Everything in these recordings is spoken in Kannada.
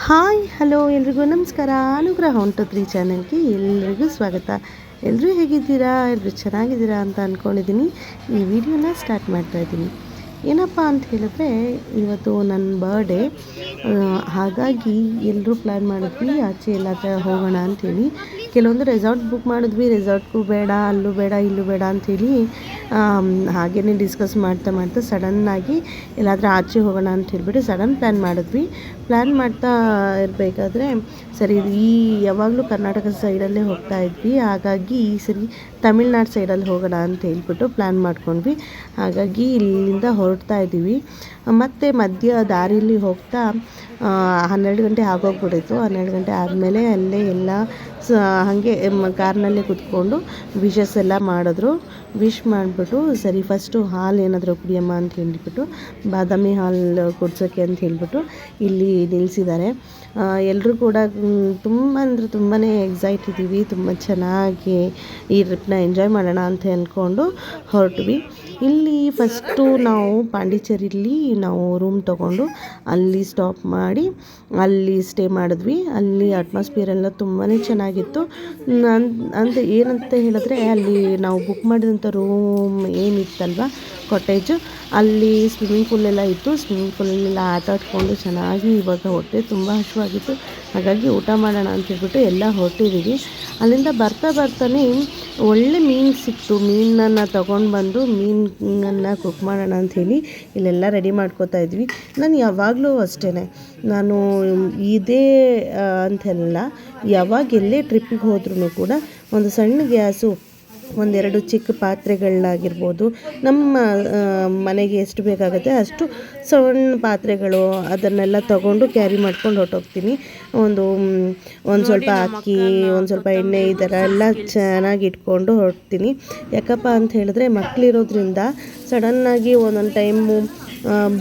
ಹಾಯ್ ಹಲೋ ಎಲ್ರಿಗೂ ನಮಸ್ಕಾರ. ಅನುಗ್ರಹ ಹೊಂಟು 3 ಚಾನೆಲ್ಗೆ ಎಲ್ರಿಗೂ ಸ್ವಾಗತ. ಎಲ್ಲರೂ ಹೇಗಿದ್ದೀರಾ? ಎಲ್ಲರೂ ಚೆನ್ನಾಗಿದ್ದೀರಾ ಅಂತ ಅಂದ್ಕೊಂಡಿದ್ದೀನಿ. ಈ ವಿಡಿಯೋನ ಸ್ಟಾರ್ಟ್ ಮಾಡ್ತಾಯಿದ್ದೀನಿ. ಏನಪ್ಪ ಅಂತ ಹೇಳಿದ್ರೆ, ಇವತ್ತು ನನ್ನ ಬರ್ಡೇ. ಹಾಗಾಗಿ ಎಲ್ಲರೂ ಪ್ಲ್ಯಾನ್ ಮಾಡಿದ್ವಿ ಆಚೆ ಎಲ್ಲಾದರೂ ಹೋಗೋಣ ಅಂಥೇಳಿ. ಕೆಲವೊಂದು ರೆಸಾರ್ಟ್ ಬುಕ್ ಮಾಡಿದ್ವಿ. ರೆಸಾರ್ಟ್ಗೂ ಬೇಡ, ಅಲ್ಲೂ ಬೇಡ, ಇಲ್ಲೂ ಬೇಡ ಅಂಥೇಳಿ ಹಾಗೇ ಡಿಸ್ಕಸ್ ಮಾಡ್ತಾ ಸಡನ್ನಾಗಿ ಎಲ್ಲಾದರೂ ಆಚೆ ಹೋಗೋಣ ಅಂತ ಹೇಳ್ಬಿಟ್ಟು ಸಡನ್ ಪ್ಲ್ಯಾನ್ ಮಾಡಿದ್ವಿ. ಪ್ಲ್ಯಾನ್ ಮಾಡ್ತಾ ಇರಬೇಕಾದ್ರೆ ಸರಿ ಯಾವಾಗಲೂ ಕರ್ನಾಟಕ ಸೈಡಲ್ಲೇ ಹೋಗ್ತಾ ಇದ್ವಿ. ಹಾಗಾಗಿ ಈ ಸರಿ ತಮಿಳ್ನಾಡು ಸೈಡಲ್ಲಿ ಹೋಗೋಣ ಅಂತ ಹೇಳ್ಬಿಟ್ಟು ಪ್ಲ್ಯಾನ್ ಮಾಡ್ಕೊಂಡ್ವಿ. ಹಾಗಾಗಿ ಇಲ್ಲಿಂದ ಹೊರಡ್ತಾ ಇದ್ದೀವಿ. ಮತ್ತು ಮಧ್ಯ ದಾರಿಲಿ ಹೋಗ್ತಾ 12 ಗಂಟೆ ಆಗೋಗ್ಬಿಟ್ಟಿತ್ತು. 12 ಗಂಟೆ ಆದಮೇಲೆ ಅಲ್ಲೇ ಎಲ್ಲ ಹಾಗೆ ಕಾರ್ನಲ್ಲೇ ಕೂತ್ಕೊಂಡು ವಿಶಸ್ ಎಲ್ಲ ಮಾಡಿದ್ರು. ವಿಶ್ ಮಾಡಿಬಿಟ್ಟು ಸರಿ ಫಸ್ಟು ಹಾಲು ಏನಾದರೂ ಕುಡಿಯಮ್ಮ ಅಂತ ಹೇಳ್ಬಿಟ್ಟು ಬಾದಾಮಿ ಹಾಲು ಕುಡ್ಸೋಕ್ಕೆ ಅಂತ ಹೇಳ್ಬಿಟ್ಟು ಇಲ್ಲಿ ನಿಲ್ಲಿಸಿದ್ದಾರೆ. ಎಲ್ಲರೂ ಕೂಡ ತುಂಬ ಅಂದರೆ ತುಂಬಾ ಎಕ್ಸೈಟ್ ಇದ್ದೀವಿ. ತುಂಬ ಚೆನ್ನಾಗಿ ಈ ಟ್ರಿಪ್ನ ಎಂಜಾಯ್ ಮಾಡೋಣ ಅಂತ ಅಂದ್ಕೊಂಡು ಹೊರಟ್ವಿ. ಇಲ್ಲಿ ಫಸ್ಟು ನಾವು ಪಾಂಡಿಚೇರಿಲಿ ನಾವು ರೂಮ್ ತೊಗೊಂಡು ಅಲ್ಲಿ ಸ್ಟಾಪ್ ಮಾಡಿ ಅಲ್ಲಿ ಸ್ಟೇ ಮಾಡಿದ್ವಿ. ಅಲ್ಲಿ ಅಟ್ಮಾಸ್ಫಿಯರ್ ಎಲ್ಲ ತುಂಬಾ ಚೆನ್ನಾಗಿತ್ತು. ಏನಂತ ಹೇಳಿದ್ರೆ, ಅಲ್ಲಿ ನಾವು ಬುಕ್ ಮಾಡಿದಂಥ ರೂಮ್ ಏನಿತ್ತಲ್ವ ಕಾಟೇಜು, ಅಲ್ಲಿ ಸ್ವಿಮ್ಮಿಂಗ್ ಪೂಲೆಲ್ಲ ಇತ್ತು. ಸ್ವಿಮ್ಮಿಂಗ್ ಪೂಲಲ್ಲೆಲ್ಲ ಆಟ ಆಡಿಕೊಂಡು ಚೆನ್ನಾಗಿ ಇವಾಗ ಹೊಟ್ಟೆ ತುಂಬ ಹಸಿವಾಗಿತ್ತು. ಹಾಗಾಗಿ ಊಟ ಮಾಡೋಣ ಅಂತ ಹೇಳ್ಬಿಟ್ಟು ಎಲ್ಲ ಹೊರಟಿದ್ದೀವಿ. ಅಲ್ಲಿಂದ ಬರ್ತಾನೆ ಒಳ್ಳೆ ಮೀನು ಸಿಕ್ತು. ಮೀನನ್ನು ತೊಗೊಂಡು ಬಂದು ಮೀನನ್ನು ಕುಕ್ ಮಾಡೋಣ ಅಂಥೇಳಿ ಇಲ್ಲೆಲ್ಲ ರೆಡಿ ಮಾಡ್ಕೋತಾ ಇದ್ವಿ. ನಾನು ಯಾವಾಗಲೂ ಅಷ್ಟೇ, ನಾನು ಇದೇ ಅಂತೆಲ್ಲ ಯಾವಾಗ ಎಲ್ಲೇ ಟ್ರಿಪ್ಪಿಗೆ ಹೋದ್ರೂ ಕೂಡ ಒಂದು ಸಣ್ಣ ಗ್ಯಾಸು, ಒಂದೆರಡು ಚಿಕ್ಕ ಪಾತ್ರೆಗಳಾಗಿರ್ಬೋದು, ನಮ್ಮ ಮನೆಗೆ ಎಷ್ಟು ಬೇಕಾಗುತ್ತೆ ಅಷ್ಟು ಸಣ್ಣ ಪಾತ್ರೆಗಳು ಅದನ್ನೆಲ್ಲ ತೊಗೊಂಡು ಕ್ಯಾರಿ ಮಾಡ್ಕೊಂಡು ಹೊರಟೋಗ್ತೀನಿ. ಒಂದು ಸ್ವಲ್ಪ ಅಕ್ಕಿ, ಒಂದು ಸ್ವಲ್ಪ ಎಣ್ಣೆ, ಈ ಥರ ಎಲ್ಲ ಚೆನ್ನಾಗಿ ಇಟ್ಕೊಂಡು ಹೊರಡ್ತೀನಿ. ಯಾಕಪ್ಪ ಅಂತ ಹೇಳಿದ್ರೆ, ಮಕ್ಕಳಿರೋದ್ರಿಂದ ಸಡನ್ನಾಗಿ ಒಂದೊಂದು ಟೈಮು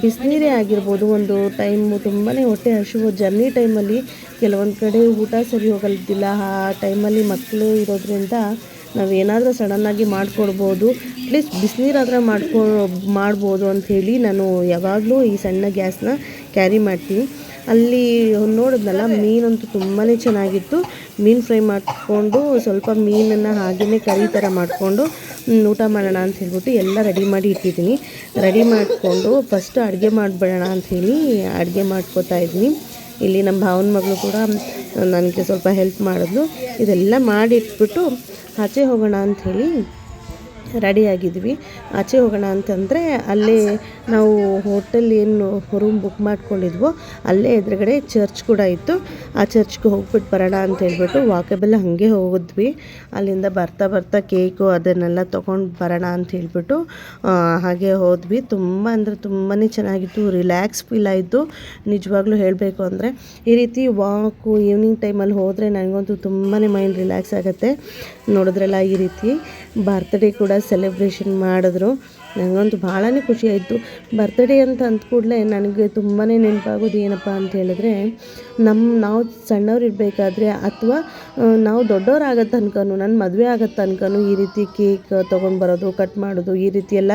ಬಿಸಿನೀರೇ ಆಗಿರ್ಬೋದು, ಒಂದು ಟೈಮು ತುಂಬಾ ಹೊಟ್ಟೆ ಹಸಿವು, ಜರ್ನಿ ಟೈಮಲ್ಲಿ ಕೆಲವೊಂದು ಕಡೆ ಊಟ ಸರಿ ಹೋಗಲ್ದಿಲ್ಲ. ಆ ಟೈಮಲ್ಲಿ ಮಕ್ಕಳು ಇರೋದ್ರಿಂದ ನಾವೇನಾದರೂ ಸಡನ್ನಾಗಿ ಮಾಡಿಕೊಡ್ಬೋದು, ಅಟ್ಲೀಸ್ಟ್ ಬಿಸಿನೀರಾದರೆ ಮಾಡ್ಬೋದು ಅಂಥೇಳಿ ನಾನು ಯಾವಾಗಲೂ ಈ ಸಣ್ಣ ಗ್ಯಾಸ್ನ ಕ್ಯಾರಿ ಮಾಡ್ತೀನಿ. ಅಲ್ಲಿ ನೋಡಿದ್ನಲ್ಲ, ಮೀನಂತೂ ತುಂಬಾ ಚೆನ್ನಾಗಿತ್ತು. ಮೀನು ಫ್ರೈ ಮಾಡಿಕೊಂಡು ಸ್ವಲ್ಪ ಮೀನನ್ನು ಹಾಗೆಯೇ ಕರಿ ಥರ ಮಾಡಿಕೊಂಡು ಊಟ ಮಾಡೋಣ ಅಂತ ಹೇಳ್ಬಿಟ್ಟು ಎಲ್ಲ ರೆಡಿ ಮಾಡಿ ಇಟ್ಟಿದ್ದೀನಿ. ರೆಡಿ ಮಾಡಿಕೊಂಡು ಫಸ್ಟು ಅಡುಗೆ ಮಾಡಿಬಿಡೋಣ ಅಂಥೇಳಿ ಅಡುಗೆ ಮಾಡ್ಕೋತಾ ಇದ್ದೀನಿ. ಇಲ್ಲಿ ನಮ್ಮ ಭಾವನ ಮಗಳು ಕೂಡ ನನಗೆ ಸ್ವಲ್ಪ ಹೆಲ್ಪ್ ಮಾಡಿದ್ಲು. ಇದೆಲ್ಲ ಮಾಡಿಟ್ಬಿಟ್ಟು ಆಚೆ ಹೋಗೋಣ ಅಂಥೇಳಿ ರೆಡಿಯಾಗಿದ್ವಿ. ಆಚೆ ಹೋಗೋಣ ಅಂತಂದರೆ ಅಲ್ಲೇ ನಾವು ಹೋಟೆಲ್ ಏನು ರೂಮ್ ಬುಕ್ ಮಾಡ್ಕೊಂಡಿದ್ವೋ ಅಲ್ಲೇ ಎದುರುಗಡೆ ಚರ್ಚ್ ಕೂಡ ಇತ್ತು. ಆ ಚರ್ಚ್ಗೆ ಹೋಗ್ಬಿಟ್ಟು ಬರೋಣ ಅಂತ ಹೇಳ್ಬಿಟ್ಟು ವಾಕಬಲ್ ಹಾಗೆ ಹೋಗಿದ್ವಿ. ಅಲ್ಲಿಂದ ಬರ್ತಾ ಕೇಕು ಅದನ್ನೆಲ್ಲ ತೊಗೊಂಡು ಬರೋಣ ಅಂತ ಹೇಳ್ಬಿಟ್ಟು ಹಾಗೆ ಹೋದ್ವಿ. ತುಂಬ ಅಂದರೆ ತುಂಬಾ ಚೆನ್ನಾಗಿತ್ತು. ರಿಲ್ಯಾಕ್ಸ್ ಫೀಲ್ ಆಯಿತು ನಿಜವಾಗ್ಲೂ ಹೇಳಬೇಕು ಅಂದರೆ. ಈ ರೀತಿ ವಾಕು ಈವ್ನಿಂಗ್ ಟೈಮಲ್ಲಿ ಹೋದರೆ ನನಗಂತೂ ತುಂಬಾ ಮೈಂಡ್ ರಿಲ್ಯಾಕ್ಸ್ ಆಗುತ್ತೆ. ನೋಡಿದ್ರಲ್ಲ, ಈ ರೀತಿ ಬರ್ತ್ಡೇ ಕೂಡ ಸೆಲೆಬ್ರೇಷನ್ ಮಾಡಿದ್ರು. ನನಗಂತೂ ಭಾಳನೇ ಖುಷಿ ಆಯಿತು. ಬರ್ತ್ಡೇ ಅಂತ ಅಂದ ಕೂಡಲೇ ನನಗೆ ತುಂಬಾ ನೆನಪಾಗೋದು ಏನಪ್ಪ ಅಂತ ಹೇಳಿದ್ರೆ, ನಾವು ಸಣ್ಣವ್ರು ಇರಬೇಕಾದ್ರೆ ಅಥವಾ ನಾವು ದೊಡ್ಡವರಾಗೋ ತನಕನೂ, ನನ್ನ ಮದುವೆ ಆಗೋ ತನಕನೂ ಈ ರೀತಿ ಕೇಕ್ ತೊಗೊಂಡು ಬರೋದು, ಕಟ್ ಮಾಡೋದು, ಈ ರೀತಿ ಎಲ್ಲ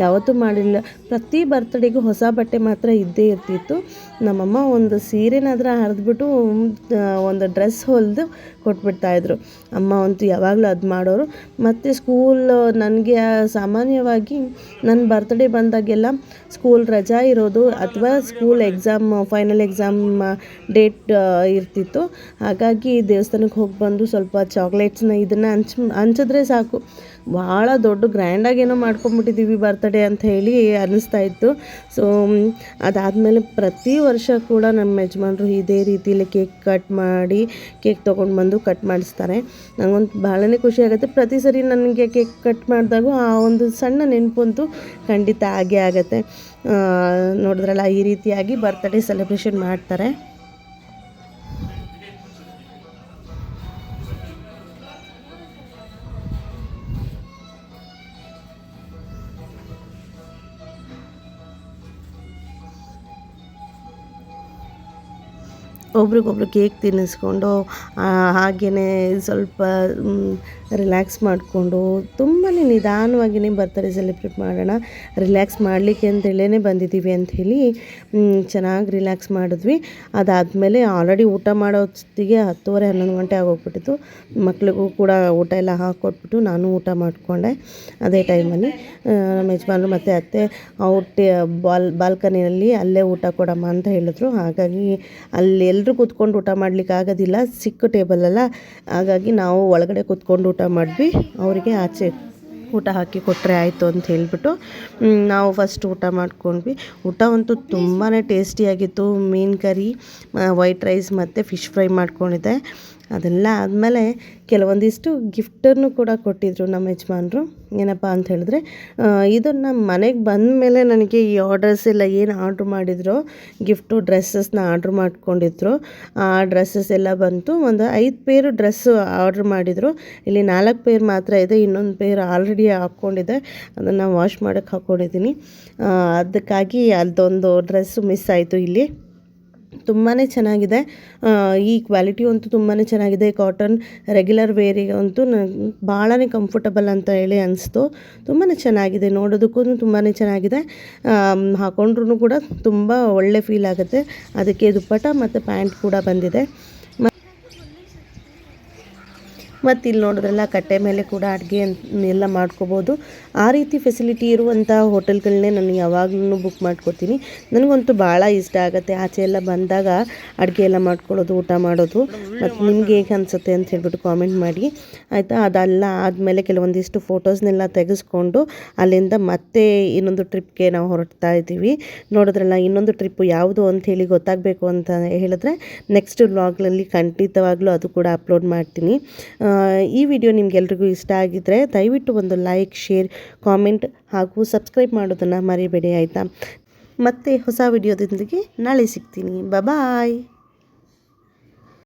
ಯಾವತ್ತೂ ಮಾಡಿಲ್ಲ. ಪ್ರತಿ ಬರ್ತ್ಡೇಗೂ ಹೊಸ ಬಟ್ಟೆ ಮಾತ್ರ ಇದ್ದೇ ಇರ್ತಿತ್ತು. ನಮ್ಮಮ್ಮ ಒಂದು ಸೀರೆನಾದರೂ ಹರಿದ್ಬಿಟ್ಟು ಒಂದು ಡ್ರೆಸ್ ಹೊಲಿದು ಕೊಟ್ಬಿಡ್ತಾಯಿದ್ರು. ಅಮ್ಮ ಅಂತೂ ಯಾವಾಗಲೂ ಅದು ಮಾಡೋರು. ಮತ್ತು ನನಗೆ ಸಾಮಾನ್ಯವಾಗಿ ನನ್ನ ಬರ್ತ್ಡೇ ಬಂದಾಗೆಲ್ಲ ಸ್ಕೂಲ್ ರಜಾ ಇರೋದು ಅಥವಾ school exam, final exam date ಇರ್ತಿತ್ತು. ಹಾಗಾಗಿ ದೇವಸ್ಥಾನಕ್ಕೆ ಹೋಗಿ ಬಂದು ಸ್ವಲ್ಪ ಚಾಕ್ಲೇಟ್ಸ್ನ ಇದನ್ನು ಹಂಚಿದ್ರೆ ಸಾಕು, ಭಾಳ ದೊಡ್ಡ ಗ್ರ್ಯಾಂಡಾಗೇನೋ ಮಾಡ್ಕೊಂಬಿಟ್ಟಿದ್ದೀವಿ ಬರ್ತ್ಡೇ ಅಂತ ಹೇಳಿ ಅನ್ನಿಸ್ತಾ ಇತ್ತು. ಸೊ ಅದಾದಮೇಲೆ ಪ್ರತಿ ವರ್ಷ ಕೂಡ ನಮ್ಮ ಯಜಮಾನ್ರು ಇದೇ ರೀತಿಯಲ್ಲಿ ಕೇಕ್ ತೊಗೊಂಡು ಬಂದು ಕಟ್ ಮಾಡಿಸ್ತಾರೆ. ನನಗಂತೂ ಭಾಳನೇ ಖುಷಿ ಆಗುತ್ತೆ. ಪ್ರತಿ ಸರಿ ನನಗೆ ಕೇಕ್ ಕಟ್ ಮಾಡಿದಾಗ ಆ ಒಂದು ಸಣ್ಣ ನೆನಪಂತೂ ಖಂಡಿತ ಆಗೇ ಆಗುತ್ತೆ. ನೋಡಿದ್ರಲ್ಲ, ಈ ರೀತಿಯಾಗಿ ಬರ್ತ್ಡೇ ಸೆಲೆಬ್ರೇಷನ್ ಮಾಡ್ತಾರೆ. ಒಬ್ರಿಗೊಬ್ರು ಕೇಕ್ ತಿನ್ನಿಸ್ಕೊಂಡು ಹಾಗೆಯೇ ಸ್ವಲ್ಪ ರಿಲ್ಯಾಕ್ಸ್ ಮಾಡಿಕೊಂಡು ತುಂಬಾ ನಿಧಾನವಾಗಿಯೇ ಬರ್ತ್ಡೇ ಸೆಲೆಬ್ರೇಟ್ ಮಾಡೋಣ, ರಿಲ್ಯಾಕ್ಸ್ ಮಾಡಲಿಕ್ಕೆ ಅಂತೇಳೇ ಬಂದಿದ್ದೀವಿ ಅಂಥೇಳಿ ಚೆನ್ನಾಗಿ ರಿಲ್ಯಾಕ್ಸ್ ಮಾಡಿದ್ವಿ. ಅದಾದಮೇಲೆ ಆಲ್ರೆಡಿ ಊಟ ಮಾಡೋ ಹೊತ್ತಿಗೆ 10:30 11 ಗಂಟೆ ಆಗೋಗ್ಬಿಟ್ಟಿತ್ತು. ಮಕ್ಳಿಗೂ ಕೂಡ ಊಟ ಎಲ್ಲ ಹಾಕ್ಕೊಟ್ಬಿಟ್ಟು ನಾನು ಊಟ ಮಾಡಿಕೊಂಡೆ. ಅದೇ ಟೈಮಲ್ಲಿ ನಮ್ಮ ಯಜಮಾನರು ಮತ್ತು ಅತ್ತೆ ಔಟ್ ಬಾಲ್ಕನಿಯಲ್ಲಿ ಅಲ್ಲೇ ಊಟ ಕೊಡಮ್ಮ ಅಂತ ಹೇಳಿದ್ರು. ಹಾಗಾಗಿ ಅಲ್ಲಿ ಎಲ್ಲರೂ ಕೂತ್ಕೊಂಡು ಊಟ ಮಾಡಲಿಕ್ಕೆ ಆಗೋದಿಲ್ಲ, ಸಿಕ್ಕ ಟೇಬಲಲ್ಲ, ಹಾಗಾಗಿ ನಾವು ಒಳಗಡೆ ಕೂತ್ಕೊಂಡು ಊಟ ಮಾಡಿದ್ವಿ. ಅವರಿಗೆ ಆಚೆ ಊಟ ಹಾಕಿ ಕೊಟ್ಟರೆ ಆಯಿತು ಅಂತ ಹೇಳಿಬಿಟ್ಟು ನಾವು ಫಸ್ಟ್ ಊಟ ಮಾಡ್ಕೊಂಡ್ವಿ. ಊಟ ಅಂತೂ ತುಂಬಾ ಟೇಸ್ಟಿಯಾಗಿತ್ತು. ಮೀನು ಕರಿ, ವೈಟ್ ರೈಸ್ ಮತ್ತು ಫಿಶ್ ಫ್ರೈ ಮಾಡ್ಕೊಂಡಿದ್ದೆ. ಅದೆಲ್ಲ ಆದಮೇಲೆ ಕೆಲವೊಂದಿಷ್ಟು ಗಿಫ್ಟನ್ನು ಕೂಡ ಕೊಟ್ಟಿದ್ದರು ನಮ್ಮ ಯಜಮಾನ್ರು. ಏನಪ್ಪ ಅಂತ ಹೇಳಿದ್ರೆ, ಇದನ್ನು ಮನೆಗೆ ಬಂದ ಮೇಲೆ ನನಗೆ ಈ ಆರ್ಡರ್ಸ್ ಎಲ್ಲ ಏನು ಆರ್ಡ್ರ್ ಮಾಡಿದ್ರು, ಗಿಫ್ಟು ಡ್ರೆಸ್ಸಸ್ನ ಆರ್ಡ್ರ್ ಮಾಡ್ಕೊಂಡಿದ್ರು. ಆ ಡ್ರೆಸ್ಸಸ್ ಎಲ್ಲ ಬಂತು. ಒಂದು 5 ಪೇರು ಡ್ರೆಸ್ಸು ಆರ್ಡ್ರ್ ಮಾಡಿದರು. ಇಲ್ಲಿ 4 ಪೇರ್ ಮಾತ್ರ ಇದೆ, ಇನ್ನೊಂದು ಪೇರ್ ಆಲ್ರೆಡಿ ಹಾಕ್ಕೊಂಡಿದ್ದೆ, ಅದನ್ನು ವಾಶ್ ಮಾಡೋಕ್ಕೆ ಹಾಕ್ಕೊಂಡಿದ್ದೀನಿ. ಅದಕ್ಕಾಗಿ ಅದೊಂದು ಡ್ರೆಸ್ಸು ಮಿಸ್ ಆಯಿತು. ಇಲ್ಲಿ ತುಂಬಾ ಚೆನ್ನಾಗಿದೆ. ಈ ಕ್ವಾಲಿಟಿ ಅಂತೂ ತುಂಬಾ ಚೆನ್ನಾಗಿದೆ. ಕಾಟನ್ ರೆಗ್ಯುಲರ್ ವೇರಿಗೆ ಅಂತೂ ಭಾಳ ಕಂಫರ್ಟಬಲ್ ಅಂತ ಹೇಳಿ ಅನಿಸ್ತು. ತುಂಬಾ ಚೆನ್ನಾಗಿದೆ, ನೋಡೋದಕ್ಕೂ ತುಂಬಾ ಚೆನ್ನಾಗಿದೆ. ಹಾಕೊಂಡ್ರೂ ಕೂಡ ತುಂಬ ಒಳ್ಳೆ ಫೀಲ್ ಆಗುತ್ತೆ. ಅದಕ್ಕೆ ದುಪ್ಪಟ್ಟ ಮತ್ತು ಪ್ಯಾಂಟ್ ಕೂಡ ಬಂದಿದೆ. ಮತ್ತು ಇಲ್ಲಿ ನೋಡಿದ್ರಲ್ಲ, ಕಟ್ಟೆ ಮೇಲೆ ಕೂಡ ಅಡುಗೆ ಎಲ್ಲ ಮಾಡ್ಕೋಬೋದು. ಆ ರೀತಿ ಫೆಸಿಲಿಟಿ ಇರುವಂಥ ಹೋಟೆಲ್ಗಳನ್ನೇ ನಾನು ಯಾವಾಗಲೂ ಬುಕ್ ಮಾಡ್ಕೋತೀನಿ. ನನಗಂತೂ ಭಾಳ ಇಷ್ಟ ಆಗುತ್ತೆ ಆಚೆ ಎಲ್ಲ ಬಂದಾಗ ಅಡುಗೆ ಎಲ್ಲ ಮಾಡ್ಕೊಳ್ಳೋದು, ಊಟ ಮಾಡೋದು. ಮತ್ತು ನಿಮ್ಗೆ ಹೇಗೆ ಅನಿಸುತ್ತೆ ಅಂತ ಹೇಳ್ಬಿಟ್ಟು ಕಾಮೆಂಟ್ ಮಾಡಿ, ಆಯಿತಾ. ಅದೆಲ್ಲ ಆದಮೇಲೆ ಕೆಲವೊಂದಿಷ್ಟು ಫೋಟೋಸ್ನೆಲ್ಲ ತೆಗೆಸ್ಕೊಂಡು ಅಲ್ಲಿಂದ ಮತ್ತೆ ಇನ್ನೊಂದು ಟ್ರಿಪ್ಗೆ ನಾವು ಹೊರಡ್ತಾ ಇದ್ದೀವಿ. ನೋಡಿದ್ರಲ್ಲ, ಇನ್ನೊಂದು ಟ್ರಿಪ್ಪು ಯಾವುದು ಅಂಥೇಳಿ ಗೊತ್ತಾಗಬೇಕು ಅಂತ ಹೇಳಿದ್ರೆ ನೆಕ್ಸ್ಟ್ ವ್ಲಾಗ್ನಲ್ಲಿ ಖಂಡಿತವಾಗ್ಲೂ ಅದು ಕೂಡ ಅಪ್ಲೋಡ್ ಮಾಡ್ತೀನಿ. ಈ ವಿಡಿಯೋ ನಿಮಗೆಲ್ರಿಗೂ ಇಷ್ಟ ಆಗಿದ್ದರೆ ದಯವಿಟ್ಟು ಒಂದು ಲೈಕ್, ಶೇರ್, ಕಾಮೆಂಟ್ ಹಾಗೂ ಸಬ್ಸ್ಕ್ರೈಬ್ ಮಾಡೋದನ್ನು ಮರಿಬೇಡಿ, ಆಯಿತಾ. ಮತ್ತೆ ಹೊಸ ವಿಡಿಯೋದೊಂದಿಗೆ ನಾಳೆ ಸಿಗ್ತೀನಿ. ಬಾಯ್.